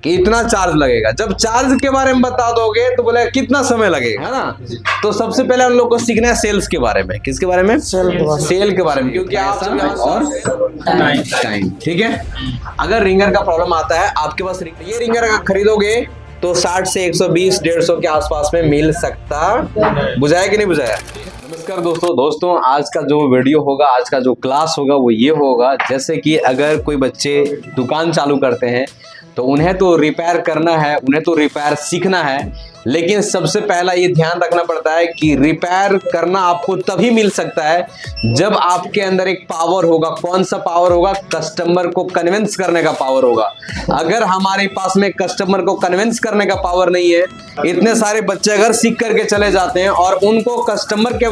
कि इतना चार्ज लगेगा। जब चार्ज के बारे में बता दोगे तो बोले कितना समय लगेगा, है ना। तो सबसे पहले हम लोग को सीखना है सेल्स के बारे में। किसके बारे में? सेल के बारे में, क्योंकि आप सब यहाँ और टाइम, ठीक है। अगर रिंगर का प्रॉब्लम आता है आपके पास, ये रिंगर अगर खरीदोगे तो 60 से 120 150 के आसपास में मिल सकता। बुझाया कि नहीं बुझाया? नमस्कार दोस्तों, आज का जो वीडियो होगा, आज का जो क्लास होगा वो ये होगा, जैसे कि अगर कोई बच्चे दुकान चालू करते हैं तो उन्हें तो रिपेयर करना है, उन्हें तो रिपेयर सीखना है, लेकिन सबसे पहला ये ध्यान रखना पड़ता है कि रिपेयर करना आपको तभी मिल सकता है जब आपके अंदर एक पावर होगा। कौन सा पावर होगा? कस्टमर को कन्विंस करने का पावर होगा। अगर हमारे पास में कस्टमर को कन्विंस करने का पावर नहीं है, इतने सारे बच्चे अगर सीख करके चले जाते हैं और उनको कस्टमर के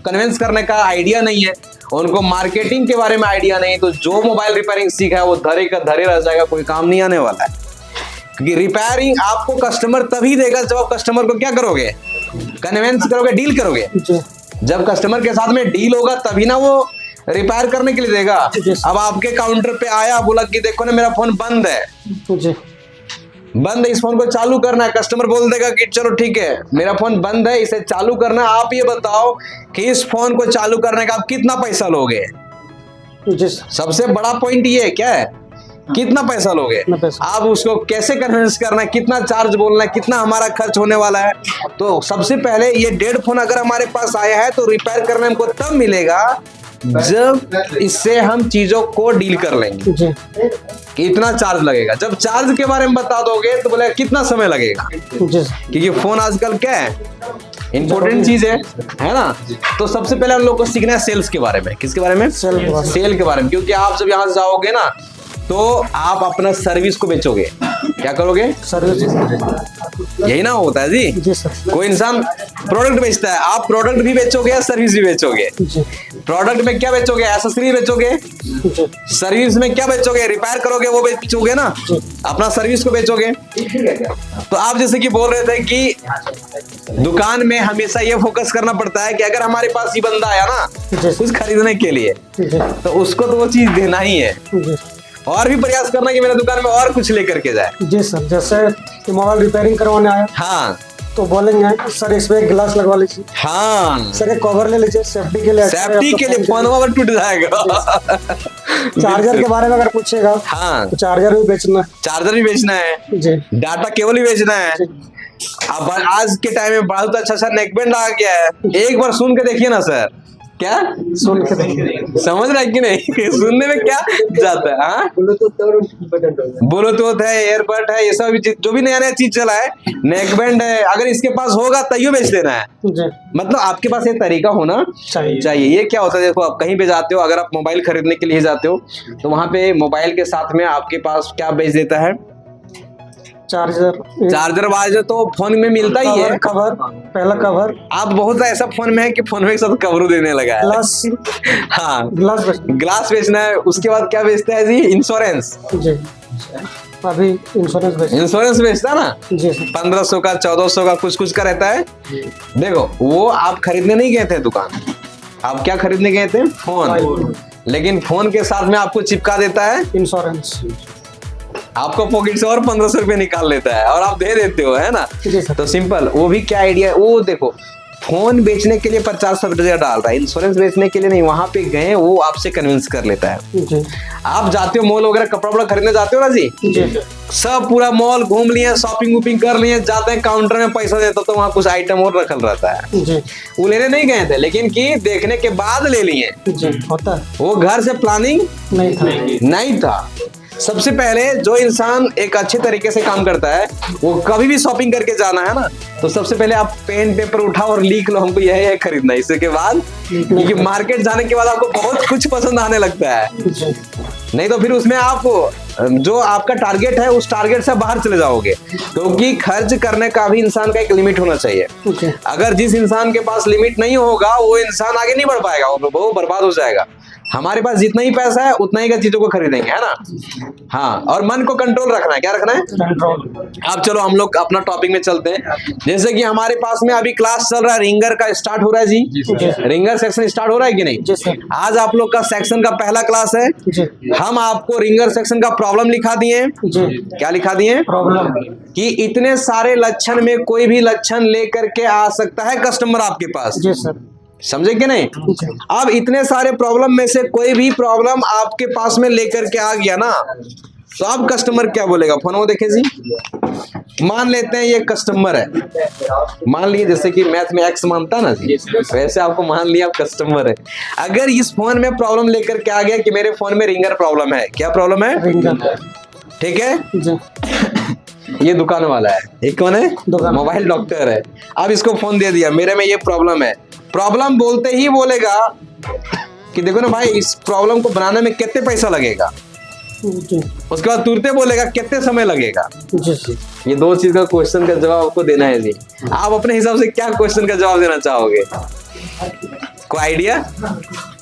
कन्विंस करने का आइडिया नहीं है, उनको मार्केटिंग के बारे में आइडिया नहीं, तो जो मोबाइल रिपेयरिंग सीखा है वो धरे का धरे रह जाएगा, कोई काम नहीं आने वाला है। क्योंकि रिपेयरिंग आपको कस्टमर तभी देगा जब आप कस्टमर को क्या करोगे? कन्विंस करोगे, डील करोगे। जब कस्टमर के साथ में डील होगा तभी ना वो रिपेयर करने के लिए देगा। अब आपके काउंटर पे आया, बोला कि देखो ना मेरा फोन बंद है, बंद है, इस फोन को चालू करना है। कस्टमर बोल देगा कि चलो ठीक है, मेरा फोन बंद है, इसे चालू करना है। आप ये बताओ कि इस फोन को चालू करने का आप कितना पैसा लोगे? सबसे बड़ा पॉइंट ये है, क्या है? कितना पैसा लोगे? आप उसको कैसे कन्विंस करना है, कितना चार्ज बोलना है, कितना हमारा खर्च होने वाला है। तो सबसे पहले ये डेड फोन अगर हमारे पास आया है तो रिपेयर करना हमको तब मिलेगा जब इससे हम चीजों को डील कर लेंगे कि इतना चार्ज लगेगा। जब चार्ज के बारे में बता दोगे तो बोले कितना समय लगेगा, क्योंकि फोन आजकल क्या है, इंपॉर्टेंट चीज है ना। तो सबसे पहले हम लोग को सीखना है सेल्स के बारे में। किसके बारे में? सेल के बारे में। क्योंकि आप जब यहाँ से जाओगे ना तो आप अपना सर्विस को बेचोगे। क्या करोगे? सर्विस। यही ना होता है जी सर। कोई इंसान प्रोडक्ट बेचता है, आप प्रोडक्ट भी बेचोगे या सर्विस भी बेचोगे? प्रोडक्ट में क्या बेचोगे? एसेसरी बेचोगे। सर्विस में क्या बेचोगे? रिपेयर करोगे, वो बेचोगे ना, अपना सर्विस को बेचोगे। तो आप जैसे कि बोल रहे थे कि दुकान में हमेशा ये फोकस करना पड़ता है कि अगर हमारे पास ये बंदा आया ना कुछ खरीदने के लिए तो उसको तो वो चीज देना ही है, और भी प्रयास करना कि मेरे दुकान में और कुछ लेकर के जाए। जी सर, जैसे मोबाइल रिपेयरिंग करवाने आया, हाँ, तो बोलेंगे सर इसमें एक ग्लास लगवा लीजिए, हाँ सर एक कवर ले लीजिए सेफ्टी के लिए, सेफ्टी के लिए फोन वोन टूट जाएगा। चार्जर के बारे में अगर पूछेगा, हाँ तो चार्जर भी बेचना है जी, डाटा केबल भी बेचना है। अब आज के टाइम में बहुत अच्छा नेकबैंड आ गया है, एक बार सुन के देखिए ना सर। क्या सुन के समझ रहा है कि नहीं? सुनने में क्या जाता है? हाँ, ब्लूटूथ है, एयरबड है, ये सब जो भी नया चीज चला है, नेकबैंड है, अगर इसके पास होगा तैयो बेच देना है। मतलब आपके पास ये तरीका होना चाहिए। ये क्या होता है, देखो आप कहीं पे जाते हो, अगर आप मोबाइल खरीदने के लिए जाते हो तो वहां पे मोबाइल के साथ में आपके पास क्या बेच देता है? चार्जर वार्जर तो फोन में मिलता ही है। कवर, पहला कवर। आप बहुत ऐसा फोन में है कि फोन में एक साथ कवर देने लगा है। हाँ, ग्लास बेचना है। उसके बाद क्या बेचता है जी? इंश्योरेंस। अभी इंश्योरेंस बेचता ना जी, 1500 का, 1400 का, कुछ का रहता है। देखो वो आप खरीदने नहीं गए थे दुकान, आप क्या खरीदने गए थे? फोन। लेकिन फोन के साथ में आपको चिपका देता है इंश्योरेंस। आपको पॉकेट से और 1500 रुपए निकाल लेता है और आप दे देते हो, है ना। तो सिंपल, वो भी क्या आइडिया है वो देखो। फोन बेचने के लिए 50-60 रुपया डाल रहा है, इंश्योरेंस बेचने के लिए नहीं। वहां पे गए वो आपसे कन्विंस कर लेता है। आप जाते हो मॉल वगैरह, कपड़ा वपड़ा खरीदने जाते हो ना जी, सब पूरा मॉल घूम लिए, शॉपिंग वूपिंग कर लिए, जाते हैं काउंटर में पैसा देता तो वहाँ कुछ आइटम और रखल रहता है। वो लेने नहीं गए थे, लेकिन कि देखने के बाद ले लिए। वो घर से प्लानिंग नहीं था। सबसे पहले जो इंसान एक अच्छे तरीके से काम करता है, वो कभी भी शॉपिंग करके जाना है ना, तो सबसे पहले आप पेन पेपर उठाओ और लिख लो हमको यह खरीदना है। इसके बाद क्योंकि मार्केट जाने के बाद आपको बहुत कुछ पसंद आने लगता है, नहीं तो फिर उसमें आप जो आपका टारगेट है उस टारगेट से बाहर चले जाओगे। क्योंकि खर्च करने का भी इंसान का एक लिमिट होना चाहिए। अगर जिस इंसान के पास लिमिट नहीं होगा वो इंसान आगे नहीं बढ़ पाएगा, वो बर्बाद हो जाएगा। हमारे पास जितना ही पैसा है उतना ही का चीजों को खरीदेंगे, है ना। हाँ, और मन को कंट्रोल रखना है। क्या रखना है? कंट्रोल। अब चलो हम लोग अपना टॉपिक में चलते हैं। जैसे कि हमारे पास में अभी क्लास चल रहा है, रिंगर का स्टार्ट हो रहा है जी। रिंगर सेक्शन स्टार्ट हो रहा है कि नहीं? आज आप लोग का सेक्शन का पहला क्लास है। हम आपको रिंगर सेक्शन का प्रॉब्लम लिखा दिए। क्या लिखा दिए? प्रॉब्लम। कि इतने सारे लक्षण में कोई भी लक्षण लेकर के आ सकता है कस्टमर आपके पास। जी सर। समझे कि नहीं? अब इतने सारे प्रॉब्लम में से कोई भी प्रॉब्लम आपके पास में लेकर के आ गया ना, तो अब कस्टमर क्या बोलेगा? फोन वो देखे जी, मान लेते हैं ये कस्टमर है। मान लिए जैसे कि मैथ में एक्स मानता ना जी, वैसे आपको मान लिया आप कस्टमर है। अगर इस फोन में प्रॉब्लम लेकर के आ गया कि मेरे फोन में रिंगर प्रॉब्लम है। क्या प्रॉब्लम है? ठीक है। ये दुकान वाला है, ये कौन है? मोबाइल डॉक्टर है। अब इसको फोन दे दिया, मेरे में ये प्रॉब्लम है। प्रॉब्लम बोलते ही बोलेगा कि देखो ना भाई, इस प्रॉब्लम को बनाने में कितने पैसा लगेगा। उसके बाद तुरंत बोलेगा कितने समय लगेगा। ये दो चीज का क्वेश्चन का जवाब आपको देना है जी। आप अपने हिसाब से क्या क्वेश्चन का जवाब देना चाहोगे? कोई आइडिया?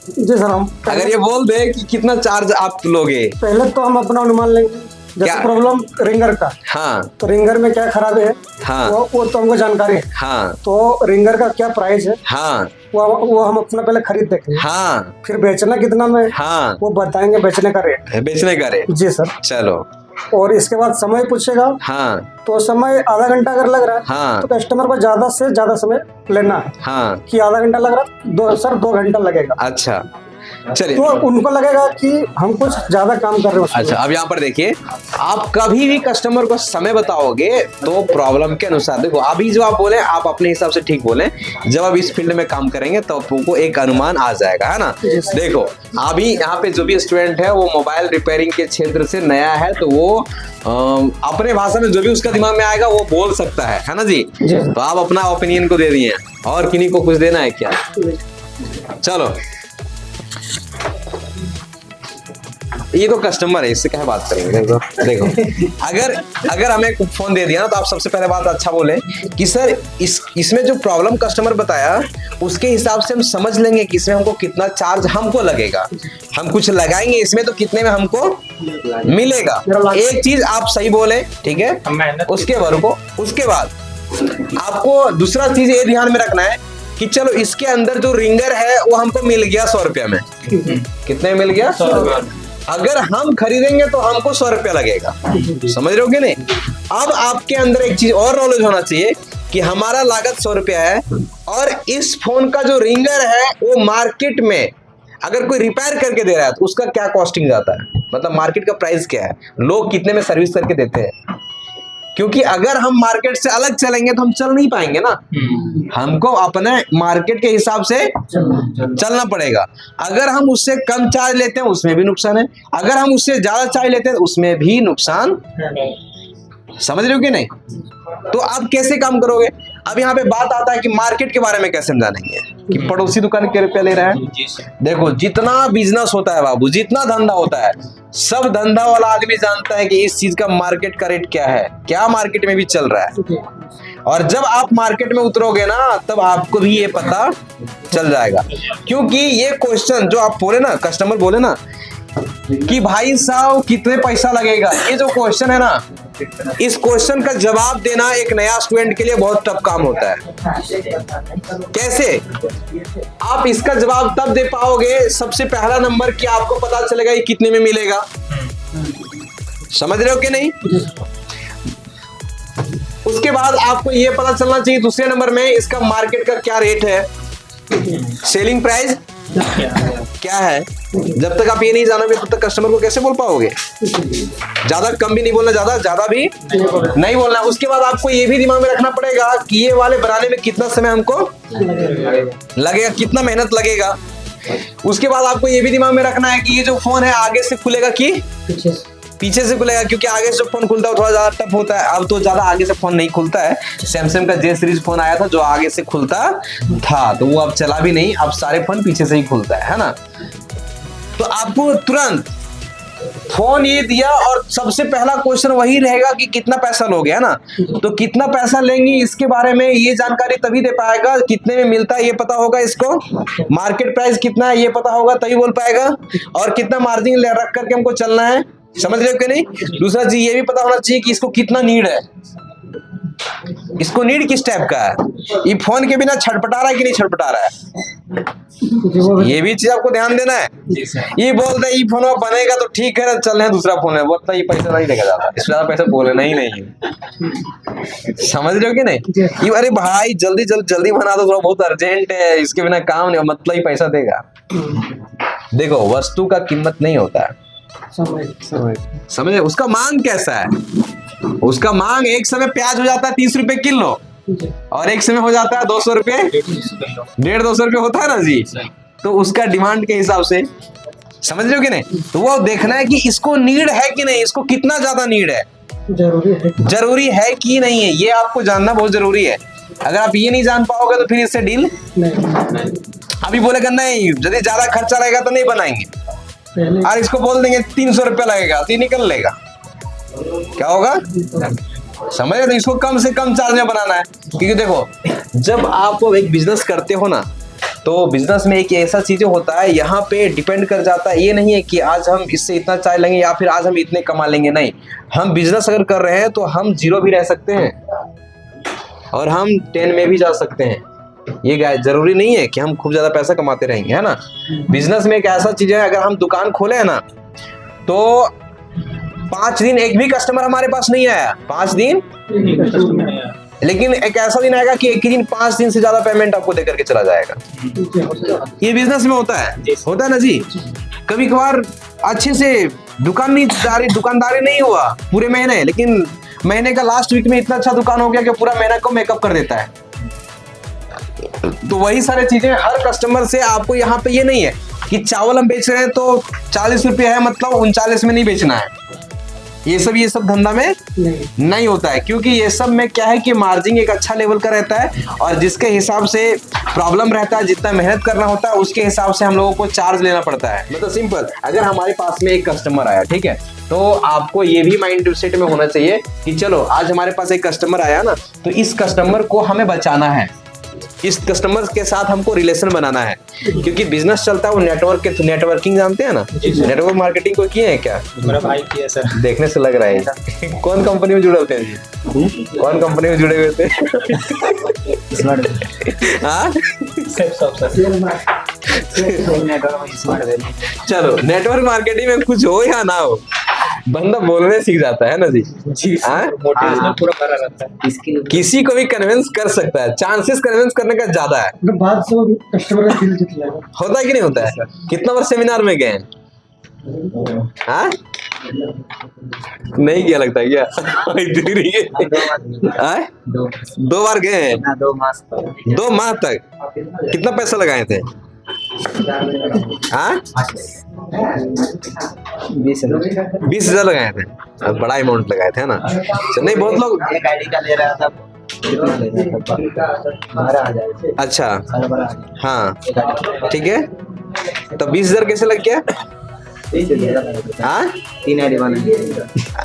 जी सर, हम अगर ये बोल दे कि कितना चार्ज आप लोगे, पहले तो हम अपना अनुमान लेंगे। जैसे प्रॉब्लम रिंगर का, हाँ, तो रिंगर में क्या खराबी है, हाँ, वो तो हमको जानकारी है, हाँ, तो रिंगर का क्या प्राइस है, हाँ, वो हम अपना पहले खरीद देखेंगे, हाँ, फिर बेचना कितना में, हाँ, वो बताएंगे बेचने का रेट। बेचने का रेट, जी सर। चलो, और इसके बाद समय पूछेगा। हाँ, तो समय आधा घंटा अगर लग रहा है, हाँ, तो कस्टमर को ज्यादा से ज्यादा समय लेना है। हाँ, कि आधा घंटा लग रहा है, सर 2 घंटा लगेगा। अच्छा, चलिए, तो उनको लगेगा कि हम कुछ ज्यादा काम कर रहे हैं। अच्छा, अब यहाँ पर देखिए, आप कभी भी कस्टमर को समय बताओगे तो प्रॉब्लम के अनुसार, देखो अभी जो आप बोले आप अपने हिसाब से ठीक बोले, जब आप इस फील्ड में काम करेंगे तो आपको एक अनुमान आ जाएगा, है ना। देखो अभी यहाँ पे जो भी स्टूडेंट है वो मोबाइल रिपेयरिंग के क्षेत्र से नया है, तो वो अपने भाषा में जो भी उसका दिमाग में आएगा वो बोल सकता है ना जी। तो आप अपना ओपिनियन को दे दिए, और किन्हीं को कुछ देना है क्या? चलो, ये तो कस्टमर है, इससे क्या बात करेंगे। देखो अगर हमें फोन दे दिया ना, तो आप सबसे पहले बात अच्छा बोले कि सर इसमें जो प्रॉब्लम कस्टमर बताया उसके हिसाब से हम समझ लेंगे कि इसमें हमको कितना चार्ज हमको लगेगा। हम कुछ लगाएंगे इसमें तो कितने में हमको मिलेगा। एक चीज आप सही बोले, ठीक है। उसके बाद आपको दूसरा चीज ये ध्यान में रखना है कि चलो इसके अंदर जो रिंगर है वो हमको मिल गया 100 रुपया में। कितने मिल गया? 100 रुपया। अगर हम खरीदेंगे तो हमको 100 रुपया लगेगा। समझ रहे हो कि नहीं? अब आपके अंदर एक चीज और नॉलेज होना चाहिए कि हमारा लागत 100 रुपया है, और इस फोन का जो रिंगर है वो मार्केट में अगर कोई रिपेयर करके दे रहा है तो उसका क्या कॉस्टिंग जाता है, मतलब मार्केट का प्राइस क्या है, लोग कितने में सर्विस करके देते हैं। क्योंकि अगर हम मार्केट से अलग चलेंगे तो हम चल नहीं पाएंगे ना, हमको अपने मार्केट के हिसाब से चलना पड़ेगा। अगर हम उससे कम चार्ज लेते हैं उसमें भी नुकसान है, अगर हम उससे ज्यादा चार्ज लेते हैं उसमें भी नुकसान। समझ रहे हो कि नहीं? तो आप कैसे काम करोगे? अब यहाँ पे बात आता है कि मार्केट के बारे में कैसे हम जानेंगे कि पड़ोसी दुकान के रुपया ले रहा है। देखो जितना बिजनेस होता है बाबू, जितना धंधा होता है, सब धंधा वाला आदमी जानता है कि इस चीज का मार्केट का रेट क्या है, क्या मार्केट में भी चल रहा है। और जब आप मार्केट में उतरोगे ना तब आपको भी ये पता चल जाएगा। क्योंकि ये क्वेश्चन जो आप बोले ना, कस्टमर बोले ना कि भाई साहब कितने पैसा लगेगा, ये जो क्वेश्चन है ना, इस क्वेश्चन का जवाब देना एक नया स्टूडेंट के लिए बहुत टफ काम होता है। कैसे? आप इसका जवाब तब दे पाओगे, सबसे पहला नंबर कि आपको पता चलेगा ये कितने में मिलेगा। समझ रहे हो कि नहीं? उसके बाद आपको ये पता चलना चाहिए दूसरे नंबर में इसका मार्केट का क्या रेट है, सेलिंग प्राइस क्या है। जब तक आप ये नहीं जानोगे तब तक कस्टमर को कैसे बोल पाओगे? ज्यादा कम भी नहीं बोलना, ज्यादा भी नहीं बोलना। उसके बाद आपको ये भी दिमाग में रखना पड़ेगा कि ये वाले बनाने में कितना समय हमको लगेगा, कितना मेहनत लगेगा। उसके बाद आपको ये भी दिमाग में रखना है कि ये जो फोन है आगे से खुलेगा कि पीछे से खुलेगा, क्योंकि आगे से जो फोन खुलता है थोड़ा ज्यादा टफ होता है। अब तो ज्यादा आगे से फोन नहीं खुलता है। सैमसंग का J सीरीज फोन आया था जो आगे से खुलता था, तो वो अब चला भी नहीं, अब सारे फोन पीछे से ही खुलता है ना। तो आपको तुरंत फोन ये दिया और सबसे पहला क्वेश्चन वही रहेगा कि कितना पैसा लोगे, है ना। तो कितना पैसा लेंगे इसके बारे में ये जानकारी तभी दे पाएगा, कितने में मिलता है ये पता होगा इसको, मार्केट प्राइस कितना है ये पता होगा तभी बोल पाएगा, और कितना मार्जिन रख करके हमको चलना है, समझ रहे हो कि नहीं। दूसरा चीज ये भी पता होना चाहिए कि इसको कितना नीड है, इसको नीड किस टाइप का है, ये फोन के बिना छटपटा रहा है कि नहीं छटपटा रहा है, ये भी चीज आपको ध्यान देना है। ये बोलते हैं ये फोन बनेगा तो ठीक है चल रहे दूसरा फोन है, बोलता ये पैसा नहीं लेगा ज्यादा, इससे ज्यादा पैसा बोलना ही नहीं है, समझ रहे हो कि नहीं। ये अरे भाई जल्दी बना दो, थोड़ा बहुत अर्जेंट है, इसके बिना काम नहीं, मतलब ही पैसा देगा। देखो वस्तु का कीमत नहीं होता है, समझे, उसका मांग कैसा है। उसका मांग एक समय प्याज हो जाता है 30 रुपए किलो, और एक समय हो जाता है 200 रुपए, 150-200 रुपए होता है ना जी। तो उसका डिमांड के हिसाब से, समझ रहे हो कि नहीं। तो वो देखना है कि इसको नीड है कि नहीं, इसको कितना ज्यादा नीड है, जरूरी है कि नहीं है, ये आपको जानना बहुत जरूरी है। अगर आप ये नहीं जान पाओगे तो फिर इससे डील अभी बोलेगा नहीं, यदि ज्यादा खर्चा रहेगा तो नहीं बनाएंगे, और इसको बोल देंगे 300 रुपया लगेगा तो निकल लेगा, क्या होगा, समझ रहे। तो इसको कम से कम चार्ज में बनाना है, क्योंकि देखो जब आप एक बिजनेस करते हो ना, तो बिजनेस में एक ऐसा चीज होता है, यहाँ पे डिपेंड कर जाता है, ये नहीं है कि आज हम इससे इतना चार्ज लेंगे या फिर आज हम इतने कमा लेंगे, नहीं। हम बिजनेस अगर कर रहे हैं तो हम 0 भी रह सकते हैं और हम 10 में भी जा सकते हैं, ये जरूरी नहीं है कि हम खूब ज्यादा पैसा कमाते रहेंगे, है ना। बिजनेस में एक ऐसा चीज है, अगर हम दुकान खोले है ना, तो 5 दिन एक भी कस्टमर हमारे पास नहीं आया, 5 दिन, लेकिन एक ऐसा दिन आएगा कि एक ही दिन 5 दिन से ज्यादा पेमेंट आपको देकर के चला जाएगा। ये बिजनेस में होता है ना जी। कभी कभार अच्छे से दुकानदारी नहीं हुआ पूरे महीने, लेकिन महीने का लास्ट वीक में इतना अच्छा दुकान हो गया कि पूरा महीना को मेकअप कर देता है। तो वही सारी चीजें हर कस्टमर से, आपको यहाँ पे ये नहीं है कि चावल हम बेच रहे हैं तो 40 रुपये है मतलब 39 में नहीं बेचना है, ये सब धंधा में नहीं होता है। क्योंकि ये सब में क्या है कि मार्जिन एक अच्छा लेवल का रहता है, और जिसके हिसाब से प्रॉब्लम रहता है, जितना मेहनत करना होता है उसके हिसाब से हम लोगों को चार्ज लेना पड़ता है। मतलब सिंपल, अगर हमारे पास में एक कस्टमर आया, ठीक है, तो आपको ये भी माइंड सेट में होना चाहिए कि चलो आज हमारे पास एक कस्टमर आया ना, तो इस कस्टमर को हमें बचाना है, इस कस्टमर के साथ हमको रिलेशन बनाना है। क्योंकि बिजनेस चलता है वो नेटवर्क के, नेटवर्किंग जानते हैं ना, नेटवर्क मार्केटिंग को किए हैं क्या? मेरा भाई किया सर। देखने से लग रहा है। कौन कंपनी में जुड़े होते हैं जी? कौन कंपनी में जुड़े हुए थे? हाँ, चलो नेटवर्क मार्केटिंग में कुछ हो या ना हो, बंदा बोलने सीख जाता है ना जी। पूरा भरा रहता है, किसी को भी कन्विंस कर सकता है, चांसेस कन्विंस करने का ज्यादा है। बात से कस्टमर का दिल जीत लेगा। होता है कि नहीं होता है? कितना बार सेमिनार में गए हैं? हाँ, नहीं किया लगता है क्या? 2 बार गए हैं? 2 माह तक कितना पैसा लगाए थे? हाँ, 20,000 लगाए थे। बड़ा अमाउंट लगाए थे ना। नहीं, बहुत लोग एक आईडी का ले रहा था, कितना ले रहा था? अच्छा, हाँ ठीक है। तो 20,000 कैसे लग गया? हाँ, 3 आईडी बनाए।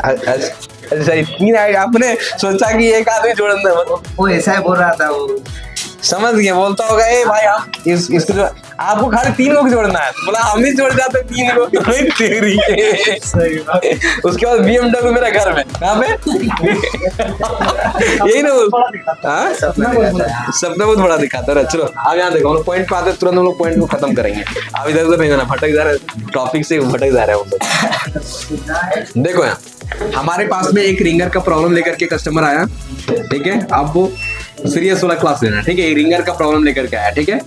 अच्छा, इतनी आईडी आपने सोचा कि एक आदमी जोड़ना, वो ऐसा ही बोल रहा था, वो समझ गया। बोलता होगा ए भाई हम इसको आपको खाली 3 लोग जोड़ना है, बोला हम ही जोड़ जाते 3 लोग। उसके बाद BMW मेरा घर में, कहाँ पे? यही ना, सपना बहुत बड़ा दिखाता है। चलो अब यहाँ देखो, हम लोग पॉइंट पे आते, तुरंत हम लोग पॉइंट को खत्म करेंगे। अब इधर उधर नहीं जाना, भटक जा रहे, टॉपिक से भटक जा रहे हैं हम लोग। देखो यहाँ हमारे पास में एक रिंगर का प्रॉब्लम लेकर के कस्टमर आया, ठीक है। आप वो सीरियस वाला क्लास लेना, ठीक है। रिंगर का प्रॉब्लम लेकर के आया, ठीक है,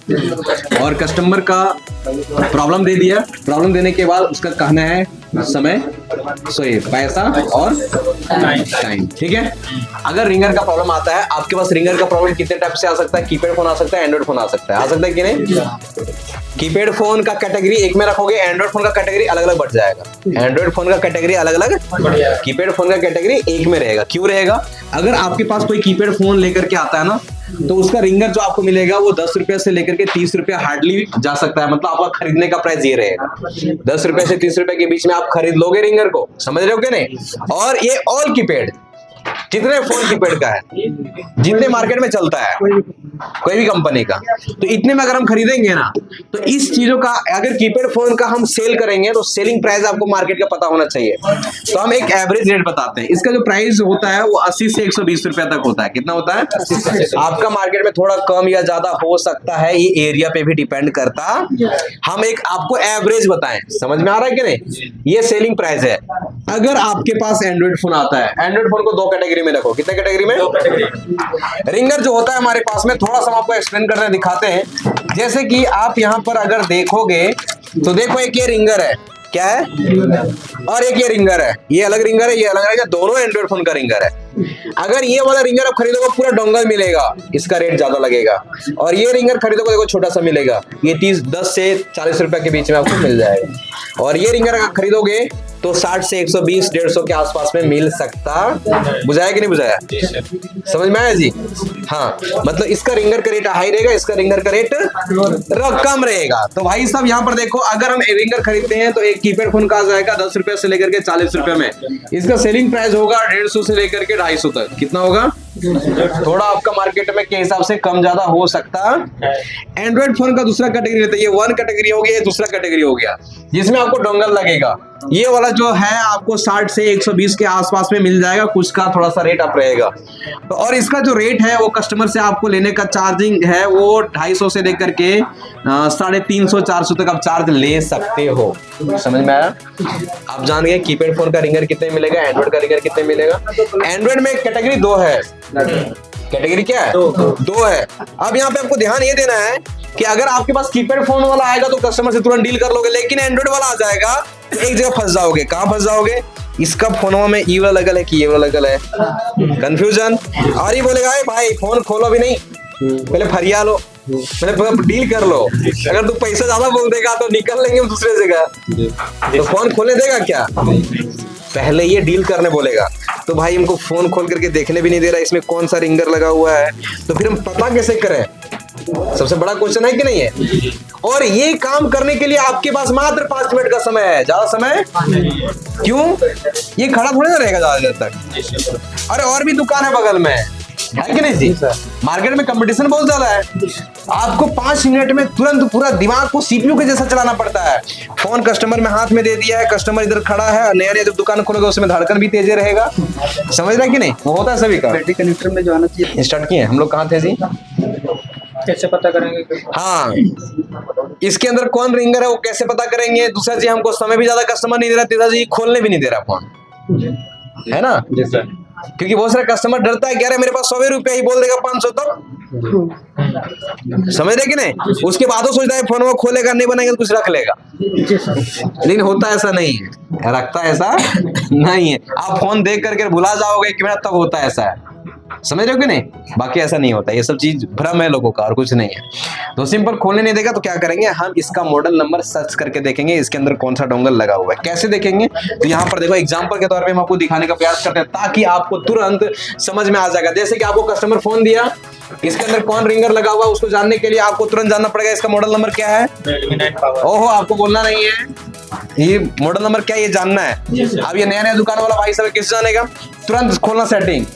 और कस्टमर का प्रॉब्लम दे दिया। प्रॉब्लम देने के बाद उसका कहना है समय, पैसा और टाइम, ठीक है। अगर रिंगर का प्रॉब्लम आता है, आपके पास रिंगर का प्रॉब्लम कितने टाइप से आ सकता है? कीपैड फोन आ सकता है, एंड्रॉइड फोन आ सकता है, आ सकता है कि नहीं? कीपैड फोन का कैटेगरी एक में रखोगे, एंड्रॉइड फोन का कैटेगरी अलग अलग बढ़ जाएगा। एंड्रॉइड फोन का कैटेगरी अलग अलग, कीपैड फोन का कैटेगरी एक में रहेगा। क्यों रहेगा? अगर आपके पास कोई कीपैड फोन लेकर के आता है ना, तो उसका रिंगर जो आपको मिलेगा वो 10 रुपए से लेकर के 30 रुपए हार्डली जा सकता है। मतलब आपका खरीदने का प्राइस ये रहेगा, 10 रुपए से 30 रुपए के बीच में आप खरीद लोगे रिंगर को, समझ रहे हो कि नहीं। और ये ऑल कीपैड, जितने फोन कीपैड का है, जितने मार्केट में चलता है कोई भी कंपनी का, तो इतने में अगर हम खरीदेंगे ना, तो इस चीजों का अगर कीपैड फोन का हम सेल करेंगे तो सेलिंग प्राइस आपको मार्केट का पता होना चाहिए। तो हम एक एवरेज रेट बताते हैं। इसका जो प्राइस होता है वो 80 से 120 रुपए तक होता है। कितना होता है? आपका मार्केट में थोड़ा कम या ज्यादा हो सकता है, ये एरिया पे भी डिपेंड करता। हम एक आपको एवरेज बताएं, समझ में आ रहा है कि नहीं। ये सेलिंग प्राइस है। अगर आपके पास एंड्रॉइड फोन आता है, एंड्रॉइड फोन को दो कैटेगरी में रखो। कितने कैटेगरी में? रिंगर जो होता है हमारे पास में, थोड़ा सा हम आपको एक्सप्लेन करने दिखाते हैं। जैसे कि आप यहाँ पर अगर देखोगे तो देखो, एक ये रिंगर है, क्या है, और एक ये रिंगर है। ये अलग रिंगर है, ये अलग है, दोनों एंड्रॉइड फोन का रिंगर है। अगर ये वाला रिंगर आप खरीदोगे पूरा डोंगल मिलेगा, इसका रेट ज्यादा लगेगा। और ये रिंगर खरीदोगे देखो छोटा सा मिलेगा, ये 10 से 40 रुपए के बीच में आपको मिल जाएगा। और ये रिंगर अगर खरीदोगे तो 60 से 120, 150 के आसपास में मिल सकता। बुझाया कि नहीं बुझाया? समझ में आया जी? हाँ, मतलब इसका रिंगर का रेट हाई रहेगा, इसका रिंगर का रेट कम रहेगा। तो भाई साहब यहाँ पर देखो, अगर हम रिंगर खरीदते हैं तो एक कीपैड फोन का आ जाएगा 10 रुपए से लेकर के 40 रुपए में। इसका सेलिंग प्राइस होगा 150 से लेकर के 250 तक। कितना होगा? थोड़ा आपका मार्केट में के हिसाब से कम ज्यादा हो सकता। एंड्रॉइड फोन का दूसरा कैटेगरी रहता है, ये वन कैटेगरी हो गया, ये दूसरा कैटेगरी हो गया, जिसमें आपको डोंगल लगेगा। ये वाला जो है आपको 60 से 120 के आसपास में मिल जाएगा, कुछ का थोड़ा सा रेट अप रहेगा। तो और इसका जो रेट है वो कस्टमर से आपको लेने का चार्जिंग है वो 250 से लेकर के 350 400 तक आप चार्ज ले सकते हो। समझ में आया? आप जान गए कीपैड फोन का रिंगर कितने मिलेगा, एंड्रॉइड का रिंगर कितने मिलेगा। एंड्रॉइड में कैटेगरी 2 है। कैटेगरी क्या है? दो है। अब यहाँ पे आपको ध्यान ये देना है कि अगर आपके पास कीपैड फोन वाला आएगा तो कस्टमर से तुरंत डील कर लोगे, लेकिन एंड्रॉइड वाला आ जाएगा तो एक जगह फंस जाओगे। कहाँ फंस जाओगे? इसका फोनों में ये वाला लगल है कि ये वाला लगल है, कंफ्यूजन। और ये बोलेगा भाई फोन खोलो भी नहीं, पहले फरिया लो, पहले डील कर लो। अगर तू पैसा ज्यादा बोल देगा तो निकल लेंगे हम दूसरे जगह। तो फोन खोलने देगा क्या? पहले ये डील करने बोलेगा। तो भाई हमको फोन खोल करके देखने भी नहीं दे रहा इसमें कौन सा रिंगर लगा हुआ है, तो फिर हम पता कैसे करें? सबसे बड़ा क्वेश्चन है कि नहीं है। और ये काम करने के लिए आपके पास मात्र 5 मिनट का समय है, ज्यादा समय क्यों? ये खड़ा थोड़ी ना रहेगा ज्यादा देर तक। अरे और भी दुकान है बगल में, है कि नहीं जी? मार्केट में कंपटीशन बहुत ज्यादा है। आपको 5 मिनट में तुरंत पूरा दिमाग को सीपीयू के जैसा चलाना पड़ता है। फोन कस्टमर में हाथ में दे दिया है, कस्टमर इधर खड़ा है, नया नया जब दुकान खोलोगे उसमें धड़कन भी तेज रहेगा। समझ रहे कि नहीं? वो होता है सभी का। बैटरी कनेक्टर में जो आना चाहिए स्टार्ट किए हम लोग। कहाँ थे जी? कैसे पता करेंगे? हाँ, इसके अंदर कौन रिंगर है वो कैसे पता करेंगे? दूसरा चीज, हमको समय भी ज्यादा कस्टमर नहीं दे रहा, तीसरा चीज खोलने भी नहीं दे रहा फोन, है ना? जी सर। क्योंकि बहुत सारा कस्टमर डरता है, कह रहे मेरे पास 100 रुपया ही बोल देगा 500 तक। समझ रहे कि नहीं? उसके बाद वो सोचता है फोन वो खोलेगा, नहीं बनाएगा तो कुछ रख लेगा। लेकिन होता ऐसा नहीं है, रखता ऐसा नहीं है। आप फोन देख करके भुला जाओगे कि मेरा तब होता ऐसा है। समझ रहे हो कि नहीं? बाकी ऐसा नहीं होता, ये सब चीज भ्रम है लोगों का और कुछ नहीं है। तो सिंपल खोलने नहीं देगा तो क्या करेंगे, हम इसका मॉडल नंबर सर्च करके देखेंगे इसके अंदर कौन सा डोंगल लगा हुआ है। कैसे देखेंगे? तो यहाँ पर देखो एग्जांपल के तौर पे हम आपको दिखाने का प्रयास करते हैं ताकि आपको तुरंत समझ में आ जाएगा। जैसे कि आपको कस्टमर फोन दिया, इसके अंदर कौन रिंगर लगा हुआ है उसको जानने के लिए आपको तुरंत जानना पड़ेगा इसका मॉडल नंबर क्या है। Redmi 9 Power। ओहो, आपको बोलना नहीं है, ये मॉडल नंबर क्या है ये जानना है। अब ये नया नया दुकान वाला भाई साहब किससे जानेगा? तुरंत खोलना सेटिंग।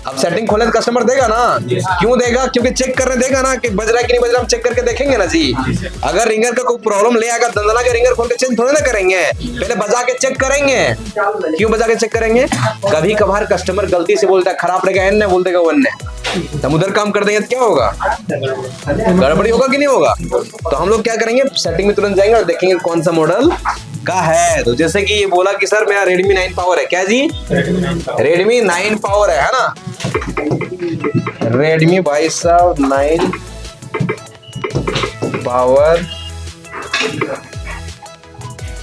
अब सेटिंग खोले तो कस्टमर देगा ना, क्यों देगा? क्योंकि चेक करने देगा ना कि बज रहा है कि नहीं बज रहा, हम चेक करके देखेंगे ना जी। अगर रिंगर का कोई प्रॉब्लम ले आएगा, दंदना के रिंगर खोल के चेंज थोड़ी ना करेंगे, पहले बजा के चेक करेंगे। क्यों बजा के चेक करेंगे? कभी कभार कस्टमर गलती से बोलता है खराब रहेगा, एन बोल देगा वन ने, हम उधर काम कर देंगे तो क्या होगा? गड़बड़ी होगा कि नहीं होगा? तो हम लोग क्या करेंगे, सेटिंग में तुरंत जाएंगे और देखेंगे कौन सा मॉडल का है। तो जैसे कि ये बोला कि सर मेरा Redmi 9 Power है। क्या जी? Redmi 9 Power है ना? Redmi भाई साहब 9 Power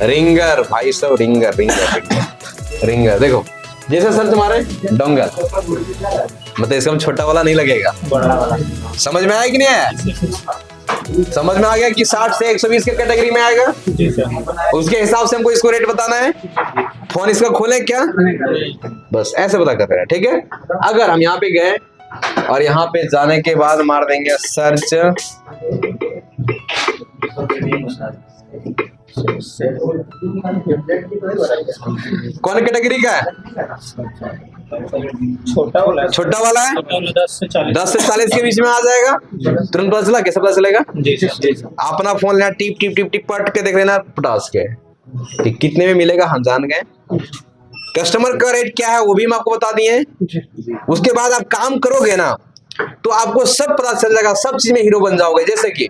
रिंगर, भाई साहब रिंगर रिंगर रिंगर। देखो जैसे सर्च मारे डोंगल, मतलब इसका हम छोटा वाला नहीं लगेगा, बड़ा वाला। समझ में आया कि नहीं आया? समझ में आ गया कि 60 से 120 के कैटेगरी में आएगा। जी सर। उसके हिसाब से हमको इसको रेट बताना है। फोन इसका खोले क्या, बस ऐसे पता कर रहे हैं। ठीक है, अगर हम यहाँ पे गए और यहाँ पे जाने के बाद मार देंगे सर्च। कौन कैटेगरी का है? छोटा वाला है। 10 से 40 के बीच में आ जाएगा, तुरंत पता चला। कैसे पता चलेगा? अपना फोन लेना, टिप टिप टिप टिप पट के देख लेना, पटास के कितने में मिलेगा हम जान गए। कस्टमर का रेट क्या है वो भी हम आपको बता दिए। उसके बाद आप काम करोगे ना तो आपको सब पता चल जाएगा, सब चीज में हीरो बन जाओगे। जैसे कि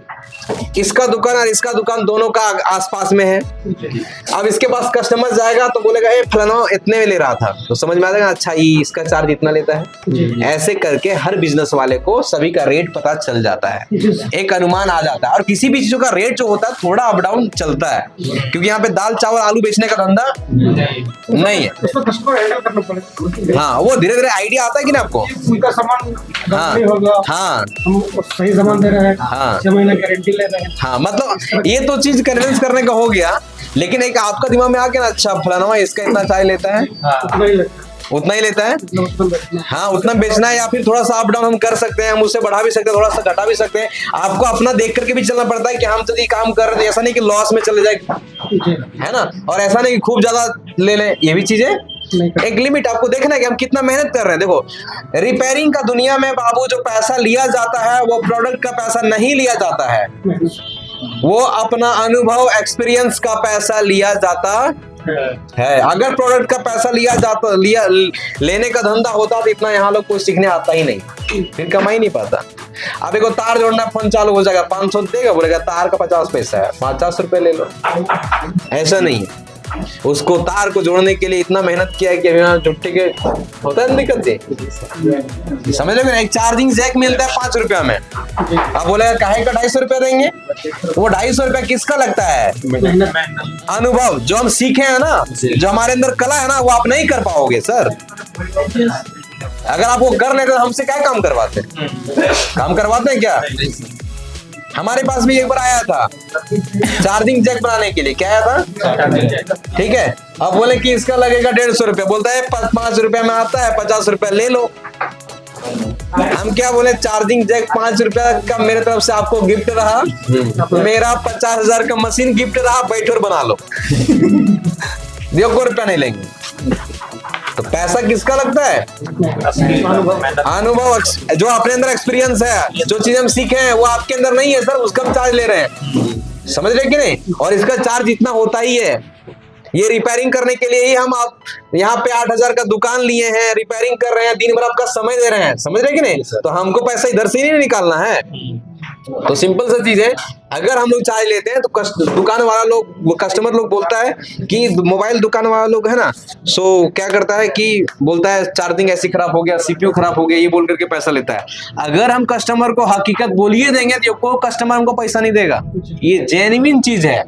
इसका दुकान और इसका दुकान दोनों का आसपास में है। अब इसके पास कस्टमर जाएगा तो बोलेगा ए फलाना इतने में ले रहा था, तो समझ में आ जाएगा अच्छा ये इसका चार्ज इतना लेता है। ऐसे करके हर बिजनेस वाले को सभी का रेट पता चल जाता है, एक अनुमान आ जाता है। और किसी भी चीजों का रेट जो होता है थोड़ा अप डाउन चलता है, क्योंकि यहाँ पे दाल चावल आलू बेचने का धंधा नहीं है। हाँ, वो धीरे धीरे आइडिया आता है कि ना आपको। उनका सामान होगा, हाँ, हम सही सामान दे रहे हैं, हाँ, 6 महीने गारंटी ले रहे हैं। हाँ, मतलब ये तो चीज कन्विंस करने का हो गया, लेकिन एक आपका दिमाग में आ गया ना अच्छा फलाना इसका इतना चार्ज लेता है, उतना ही लेता है। हाँ, उतना बेचना है, या फिर थोड़ा सा अप डाउन हम कर सकते हैं, हम उससे बढ़ा भी सकते हैं, थोड़ा सा घटा भी सकते हैं। आपको अपना देख करके भी चलना पड़ता है कि हम यदि काम कर रहे हैं, ऐसा नहीं कि लॉस में चले जाए, है ना। और ऐसा नहीं कि खूब ज्यादा ले लें, ये भी चीजें एक लिमिट आपको देखना है कि हम कितना मेहनत कर रहे हैं। देखो, रिपेयरिंग का दुनिया में बाबू जो पैसा लिया जाता है वो प्रोडक्ट का पैसा नहीं लिया जाता है, वो अपना अनुभव एक्सपीरियंस का पैसा लिया जाता है। अगर प्रोडक्ट का पैसा लेने का धंधा होता तो इतना यहाँ लोग कुछ सीखने आता ही नहीं, फिर कमा ही नहीं पाता। अब एक तार जोड़ना फोन चालू हो जाएगा, 500 देगा, बोलेगा तार का 50 पैसा है, 50 रुपए ले लो। ऐसा नहीं है, उसको तार को जोड़ने के लिए इतना मेहनत किया है कि अभी जुट्टी के होता है दिक्कत से। समझ लो, एक चार्जिंग जैक मिलता है 5 रुपया में, अब बोलेगा काहे का 250 रुपया देंगे। वो 250 रुपया किसका लगता है? अनुभव, जो हम सीखे हैं ना, जो हमारे अंदर कला है ना, वो आप नहीं कर पाओगे सर। अगर आप वो कर लेते तो हमसे क्या काम करवाते? काम करवाते हैं क्या? हमारे पास भी एक बार आया था चार्जिंग जैक बनाने के लिए, क्या आया था, ठीक है। अब बोले कि इसका लगेगा 150 रुपया, बोलता है 5 रुपया में आता है, 50 रुपया ले लो। हम क्या बोले, चार्जिंग जैक 5 रुपया का मेरे तरफ से आपको गिफ्ट रहा, मेरा 50,000 का मशीन गिफ्ट रहा, बैठो और बना लो। देखो, कोई रुपया नहीं लेंगे। तो पैसा किसका लगता है? अनुभव, जो अपने अंदर एक्सपीरियंस है, जो चीज हम सीखे हैं वो आपके अंदर नहीं है सर, उसका हम चार्ज ले रहे हैं। समझ रहे कि नहीं? और इसका चार्ज इतना होता ही है। ये रिपेयरिंग करने के लिए ही हम आप यहाँ पे 8,000 का दुकान लिए हैं, रिपेयरिंग कर रहे हैं, दिन भर आपका समय दे रहे हैं। समझ रहे कि नहीं? तो हमको पैसा इधर से ही नहीं निकालना है। तो सिंपल सा चीज है, अगर हम लोग चार्ज लेते हैं तो दुकान वाला लोग, कस्टमर लोग बोलता है कि मोबाइल दुकान वाला लोग है ना, सो क्या करता है कि बोलता है चार्जिंग ऐसी खराब हो गया, सीपीयू खराब हो गया, ये बोल करके पैसा लेता है। अगर हम कस्टमर को हकीकत बोलिए देंगे तो कोई कस्टमर हमको पैसा नहीं देगा। ये जेन्युइन चीज है।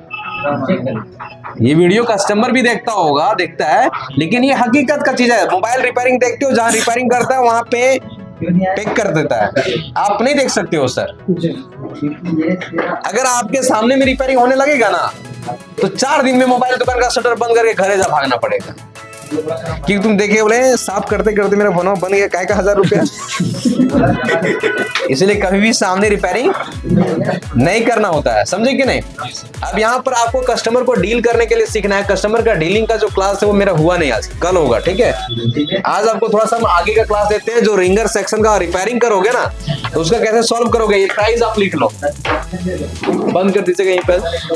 ये वीडियो कस्टमर भी देखता है, लेकिन ये हकीकत का चीज है। मोबाइल रिपेयरिंग देखते हो, जहाँ रिपेयरिंग करता है वहां पे पैक कर देता है, आप नहीं देख सकते हो सर। अगर आपके सामने में रिपेयरिंग होने लगेगा ना तो 4 दिन में मोबाइल दुकान का शटर बंद करके घरे जा भागना पड़ेगा, क्योंकि तुम देखे बोले साफ करते करते मेरा फोन बन गया, काय का 1000 रुपया। इसलिए कभी भी सामने रिपेयरिंग नहीं करना होता है, समझे कि नहीं। अब यहाँ पर आपको कस्टमर को डील करने के लिए सीखना है। कस्टमर का डीलिंग का जो क्लास है वो मेरा हुआ नहीं, आज कल होगा, ठीक है। आज आपको थोड़ा सा हम आगे का क्लास देते हैं। जो रिंगर सेक्शन का रिपेयरिंग करोगे ना तो उसका कैसे सॉल्व करोगे, ये प्राइस आप लिख लो, बंद कर दीजिएगा यहीं पर।